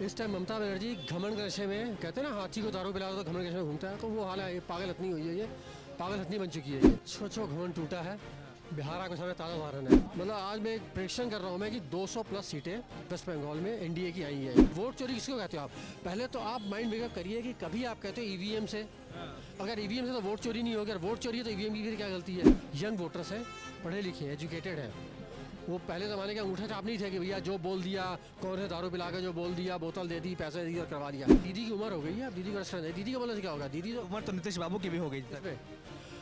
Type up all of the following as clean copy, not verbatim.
इस टाइम ममता बनर्जी घमंड के नशे में, कहते हैं ना हाथी को दारू पिला दो तो घमंड के नशे में घूमता है, तो वो हाल है। ये पागल हथनी हुई है, ये पागल हथनी बन चुकी है। ये छो घमंड टूटा है। बिहार के सामने ताज़ा उदाहरण है। मतलब आज मैं एक प्रेडिक्शन कर रहा हूँ मैं कि 200 प्लस सीटें वेस्ट बंगाल में एनडीए की आई है। वोट चोरी किसको कहते हो आप? पहले तो आप माइंड मेकअप करिए कि कभी आप कहते हो ईवीएम से, अगर ईवीएम से तो वोट चोरी नहीं होगी, अगर वोट चोरी है तो ईवीएम की फिर क्या गलती है? यंग वोटर्स हैं, पढ़े लिखे हैं, एजुकेटेड हैं। वो पहले ज़माने के अंगूठा छाप नहीं थे कि भैया जो बोल दिया, कौन से दारू पिला के जो बोल दिया, बोतल दे दी, पैसे दे दिए और करवा दिया। दीदी की उम्र हो गई है, अब दीदी को रेस्टोरेंट है, दीदी को बोलने से क्या होगा? दीदी तो उम्र तो नीतीश बाबू की भी हो गई पे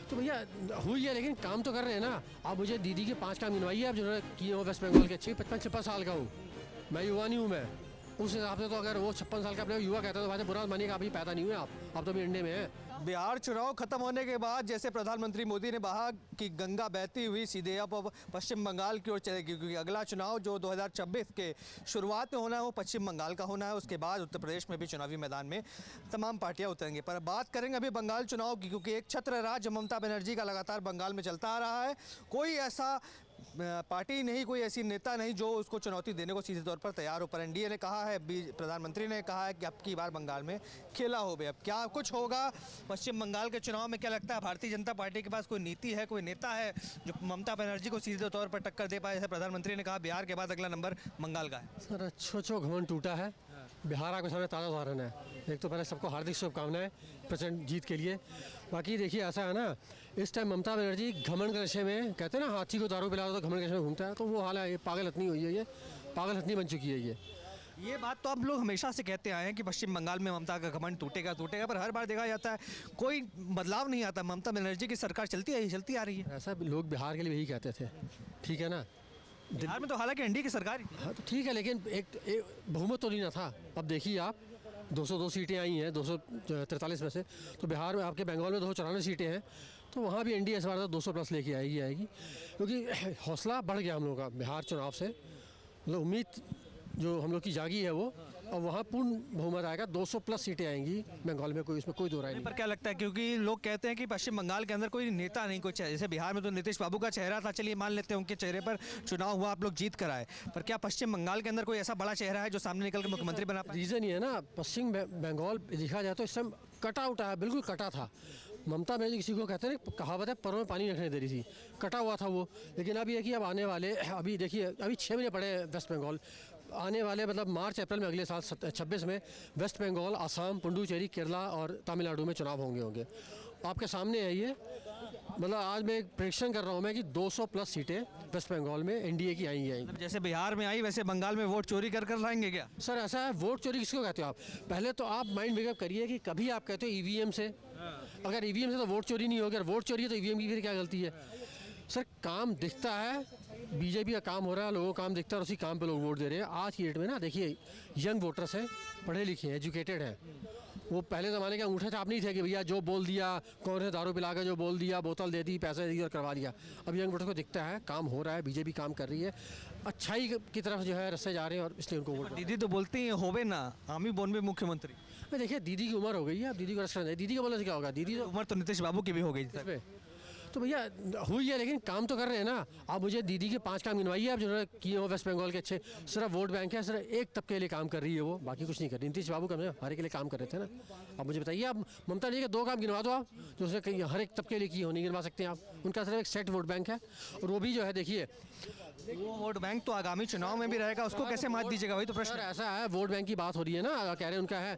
तो भैया हुई है, लेकिन काम तो कर रहे हैं ना। आप मुझे दीदी के 5 काम गिनवाइए आप जिन्होंने किए हो वेस्ट बंगाल के। 56 साल का हूँ मैं, युवा नहीं हूँ मैं। उस हिसाब से तो अगर वो 56 साल का अपने युवा कहता है तो भाई बुरा मानिएगा, अभी पैदा नहीं हुए आप तो अभी अंडे में हैं। बिहार चुनाव खत्म होने के बाद जैसे प्रधानमंत्री मोदी ने कहा कि गंगा बहती हुई सीधे अब पश्चिम बंगाल की ओर चलेगी, क्योंकि अगला चुनाव जो 2026 के शुरुआत में होना है वो पश्चिम बंगाल का होना है। उसके बाद उत्तर प्रदेश में भी चुनावी मैदान में तमाम पार्टियां उतरेंगी। पर बात करेंगे अभी बंगाल चुनाव की, क्योंकि एक छत्र राज ममता बनर्जी का लगातार बंगाल में चलता आ रहा है। कोई ऐसा पार्टी नहीं, कोई ऐसी नेता नहीं जो उसको चुनौती देने को सीधे तौर पर तैयार हो। पर एनडीए ने कहा है, प्रधानमंत्री ने कहा है कि अब की बार बंगाल में खेला हो बे। अब क्या कुछ होगा पश्चिम बंगाल के चुनाव में? क्या लगता है भारतीय जनता पार्टी के पास कोई नीति है, कोई नेता है जो ममता बनर्जी को सीधे तौर पर टक्कर दे पाए? जैसे प्रधानमंत्री ने कहा बिहार के बाद अगला नंबर बंगाल का है। सर छो घमंड टूटा है। बिहार के सामने ताज़ा उदाहरण है। एक तो पहले सबको हार्दिक शुभकामनाएं प्रचंड जीत के लिए। बाकी देखिए ऐसा है ना, इस टाइम ममता बनर्जी घमंड के नशे में, कहते हैं ना हाथी को दारू पिला दो तो घमंड के नशे में घूमता है, तो वो हाल है। ये पागल हथनी हुई है, ये पागल हथनी बन चुकी है। ये बात तो आप लोग हमेशा से कहते आए हैं कि पश्चिम बंगाल में ममता का घमंड टूटेगा, पर हर बार देखा जाता है कोई बदलाव नहीं आता। ममता बनर्जी की सरकार चलती आ रही है। ऐसा लोग बिहार के लिए यही कहते थे, ठीक है ना। बिहार में तो हालांकि एनडीए की सरकार ही थी। हाँ तो ठीक है, लेकिन एक बहुमत तो नहीं ना था। अब देखिए आप 202 सीटें आई हैं 243 में से, तो बिहार में आपके बंगाल में 294 सीटें हैं, तो वहाँ भी एनडीए इस बार 200 प्लस लेके आएगी, क्योंकि हौसला बढ़ गया हम लोग का बिहार चुनाव से। मतलब उम्मीद जो हम लोग की जागी है वो, और वहाँ पूर्ण बहुमत आएगा। 200 प्लस सीटें आएंगी बंगाल में, इसमें कोई दो राय नहीं। पर क्या लगता है, क्योंकि लोग कहते हैं कि पश्चिम बंगाल के अंदर कोई नेता नहीं, कोई जैसे बिहार में तो नीतीश बाबू का चेहरा था, चलिए मान लेते हैं उनके चेहरे पर चुनाव हुआ, आप लोग जीत कर आए, पर क्या पश्चिम बंगाल के अंदर कोई ऐसा बड़ा चेहरा है जो सामने निकल कर मुख्यमंत्री बना पाए? रीज़न ये है ना, पश्चिम बंगाल देखा जाए तो इस टाइम कटा उठा है, बिल्कुल कटा था। ममता बनर्जी किसी को कहते हैं ना, कहावत है पैरों में पानी रखने दे रही थी, कटा हुआ था वो। लेकिन अब ये कि अब आने वाले, अभी देखिए अभी 6 महीने पड़े वेस्ट बंगाल, आने वाले मतलब मार्च अप्रैल में अगले साल 26 में वेस्ट बंगाल, आसाम, पुडुचेरी, केरला और तमिलनाडु में चुनाव होंगे। आपके सामने है ये। मतलब आज मैं एक प्रेडिक्शन कर रहा हूँ मैं कि 200 प्लस सीटें वेस्ट बंगाल में एनडीए की आई हैं। जैसे बिहार में आई वैसे बंगाल में वोट चोरी कर लाएंगे क्या? सर ऐसा है, वोट चोरी किसको कहते हो आप? पहले तो आप माइंड मेकअप करिए कि कभी आप कहते हो ईवीएम से, अगर ईवीएम से तो वोट चोरी नहीं होगी, अगर वोट चोरी है तो ईवीएम की फिर क्या गलती है? सर काम दिखता है, बीजेपी का काम हो रहा है, लोगों को काम दिखता है और उसी काम पे लोग वोट दे रहे हैं। आज की डेट में ना देखिए यंग वोटर्स हैं, पढ़े लिखे हैं, एजुकेटेड हैं। वो पहले ज़माने के अंगूठा छाप नहीं थे कि भैया जो बोल दिया, कौन से दारू पिला के जो बोल दिया, बोतल दे दी, पैसे दे दिए और करवा दिया। अब यंग वोटर को दिखता है काम हो रहा है, बीजेपी काम कर रही है, अच्छाई की तरफ जो है रस्ते जा रहे हैं, और इसलिए उनको वोट। दीदी तो बोलती हैं होवे ना आमी बोनबे मुख्यमंत्री। देखिए दीदी की उम्र हो गई है, अब दीदी को रेस्टोरेंट है, दीदी को बोलने से क्या होगा? दीदी तो उम्र तो नीतीश बाबू की भी हो गई तो भैया हुई है, लेकिन काम तो कर रहे हैं ना। आप मुझे दीदी के 5 काम गिनवाइए आप जिन्होंने किए हो वेस्ट बंगाल के अच्छे। सिर्फ वोट बैंक है, सिर्फ एक तबके के लिए काम कर रही है वो, बाकी कुछ नहीं कर रही। नीतीश बाबू का हर एक के लिए काम कर रहे थे ना। अब मुझे बताइए, आप ममता जी के 2 काम गिनवा दो आप जो उसने हर एक तबके के लिए की हो, नहीं गिनवा सकते आप। उनका सिर्फ एक सेट वोट बैंक है, और वो भी जो है देखिए वो वोट बैंक तो आगामी चुनाव में भी रहेगा, उसको कैसे मात दीजिएगा? वही तो प्रश्न ऐसा है। वोट बैंक की बात हो रही है ना, कह रहे हैं उनका है।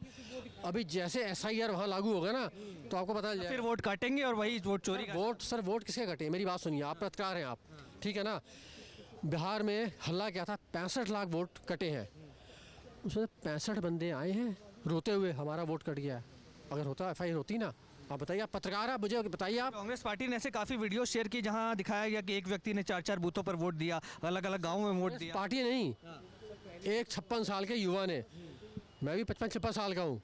अभी जैसे SIR वहाँ लागू होगा ना तो आपको पता चल जाएगा, फिर वोट काटेंगे और वही वोट चोरी। वोट सर वोट किसके कटे? मेरी बात सुनिए, आप पत्रकार हैं आप, ठीक है ना। बिहार में हल्ला क्या था, 65 लाख वोट कटे हैं। उसमें 65 बंदे आए हैं रोते हुए, हमारा वोट कट गया। अगर होता FIR होती ना। आप बताइए, आप पत्रकार हैं, मुझे बताइए आप। कांग्रेस पार्टी ने ऐसे काफ़ी वीडियो शेयर की जहां दिखाया गया कि एक व्यक्ति ने 4-4 बूथों पर वोट दिया, अलग अलग गाँव में वोट दिया। पार्टी नहीं, एक 56 साल के युवा ने, मैं भी 55-56 साल का हूँ,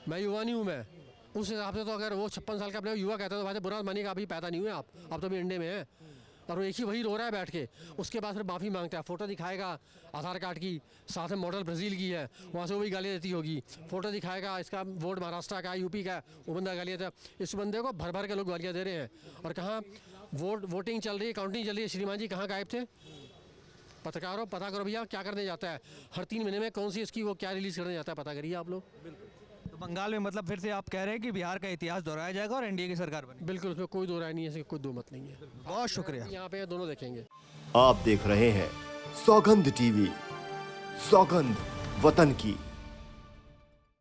मैं युवा नहीं हूँ मैं। उस हिसाब से तो अगर वो 56 साल का अपने युवा कहता है तो भाई बुरा मानिएगा, अभी पैदा नहीं हुए आप तो अभी अंडे में हैं। और वो एक ही वही रो रहा है बैठ के, उसके बाद फिर माफ़ी मांगता है, फ़ोटो दिखाएगा आधार कार्ड की, साथ में मॉडल ब्राज़ील की है, वहाँ से वो भी गाली देती होगी। फ़ोटो दिखाएगा इसका वोट महाराष्ट्र का, यूपी का, वो बंदा गाली देता है। इस बंदे को भर भर के लोग गालियाँ दे रहे हैं। और कहाँ वोटिंग चल रही है, काउंटिंग चल रही है, श्रीमान जी कहाँ गायब थे? पत्रकारों पता करो भैया क्या करने जाता है, हर 3 महीने में कौन सी इसकी वो क्या रिलीज करने जाता है, पता करिए आप लोग। तो बंगाल में मतलब फिर से आप कह रहे हैं कि बिहार का इतिहास दोहराया जाएगा और एनडीए की सरकार बनेगी। बिल्कुल, उसमें कोई दो राय नहीं है, इसमें कोई दो मत नहीं है। बहुत शुक्रिया। यहाँ पे दोनों देखेंगे। आप देख रहे हैं सौगंध टीवी, सौगंध वतन की।